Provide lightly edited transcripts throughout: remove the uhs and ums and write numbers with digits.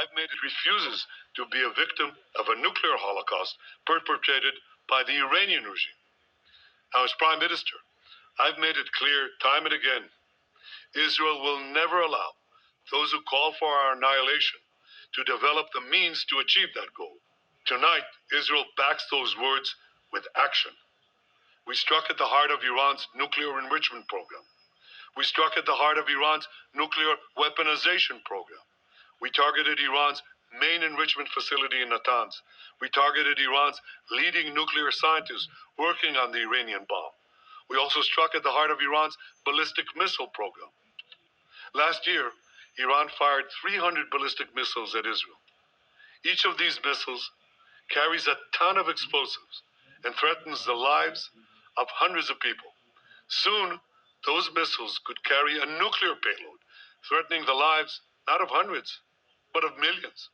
I've made it refuses to be a victim of a nuclear holocaust perpetrated by the Iranian regime. Now, as Prime Minister, I've made it clear time and again, Israel will never allow those who call for our annihilation to develop the means to achieve that goal. Tonight, Israel backs those words with action. We struck at the heart of Iran's nuclear enrichment program. We struck at the heart of Iran's nuclear weaponization program. We targeted Iran's main enrichment facility in Natanz. We targeted Iran's leading nuclear scientists working on the Iranian bomb. We also struck at the heart of Iran's ballistic missile program. Last year, Iran fired 300 ballistic missiles at Israel. Each of these missiles carries a ton of explosives and threatens the lives of hundreds of people. Soon, those missiles could carry a nuclear payload, threatening the lives not of hundreds, but of millions.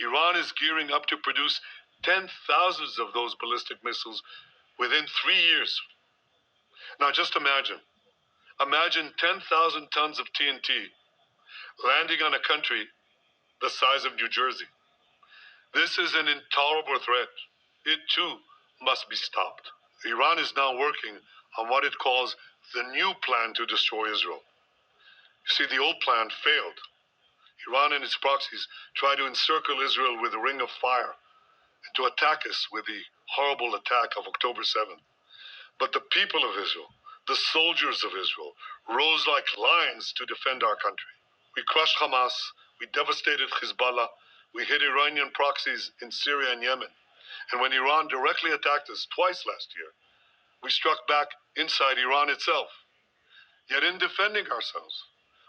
Iran is gearing up to produce 10,000 of those ballistic missiles within 3 years. Now just imagine 10,000 tons of TNT landing on a country the size of New Jersey. This is an intolerable threat. It too must be stopped. Iran is now working on what it calls the new plan to destroy Israel. You see, the old plan failed. Iran and its proxies try to encircle Israel with a ring of fire and to attack us with the horrible attack of October 7th. But the people of Israel, the soldiers of Israel, rose like lions to defend our country. We crushed Hamas, we devastated Hezbollah, we hit Iranian proxies in Syria and Yemen. And when Iran directly attacked us twice last year, we struck back inside Iran itself. Yet in defending ourselves,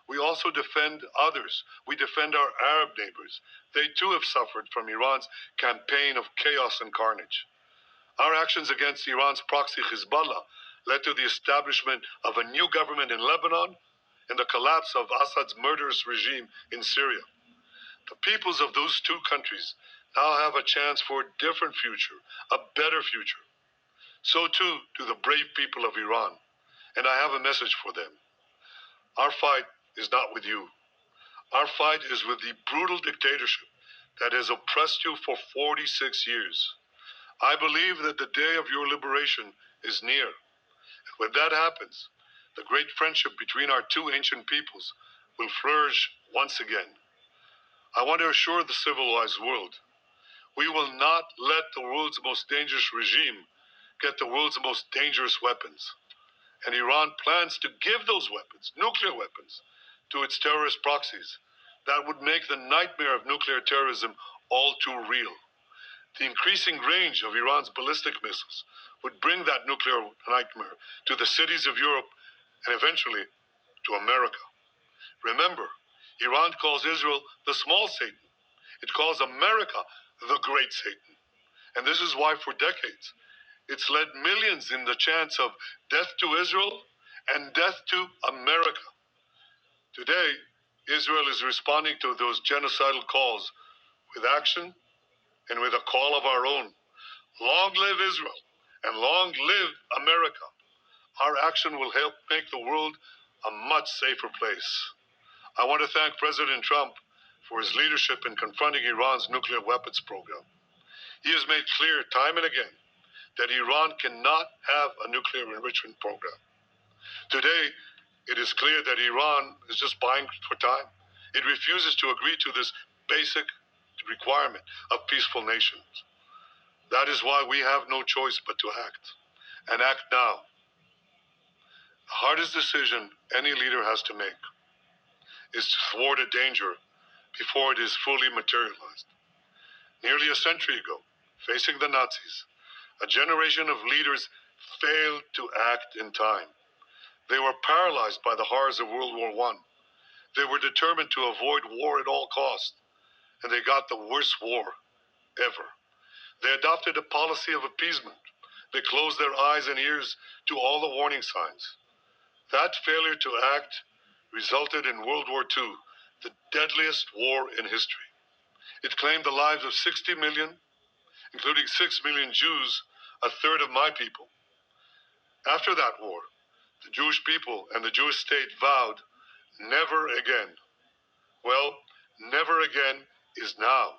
we also defend others. We defend our Arab neighbors. They too have suffered from Iran's campaign of chaos and carnage. Our actions against Iran's proxy Hezbollah led to the establishment of a new government in Lebanon and the collapse of Assad's murderous regime in Syria. The peoples of those two countries now have a chance for a different future, a better future. So too do the brave people of Iran, and I have a message for them. Our fight is not with you. Our fight is with the brutal dictatorship that has oppressed you for 46 years. I believe that the day of your liberation is near. And when that happens, the great friendship between our two ancient peoples will flourish once again. I want to assure the civilized world, we will not let the world's most dangerous regime get the world's most dangerous weapons. And Iran plans to give those weapons, nuclear weapons, to its terrorist proxies. That would make the nightmare of nuclear terrorism all too real. The increasing range of Iran's ballistic missiles would bring that nuclear nightmare to the cities of Europe and eventually to America. Remember, Iran calls Israel the small Satan. It calls America the great Satan. And this is why for decades, it's led millions in the chants of death to Israel and death to America. Today, Israel is responding to those genocidal calls with action and with a call of our own. Long live Israel and long live America. Our action will help make the world a much safer place. I want to thank President Trump for his leadership in confronting Iran's nuclear weapons program. He has made clear time and again that Iran cannot have a nuclear enrichment program. Today, it is clear that Iran is just buying for time. It refuses to agree to this basic requirement of peaceful nations. That is why we have no choice but to act, and act now. The hardest decision any leader has to make is to thwart a danger before it is fully materialized. Nearly a century ago, facing the Nazis, a generation of leaders failed to act in time. They were paralyzed by the horrors of World War I. They were determined to avoid war at all costs, and they got the worst war ever. They adopted a policy of appeasement. They closed their eyes and ears to all the warning signs. That failure to act resulted in World War II, the deadliest war in history. It claimed the lives of 60 million, including 6 million Jews, a third of my people. After that war, the Jewish people and the Jewish state vowed never again. Well, never again is now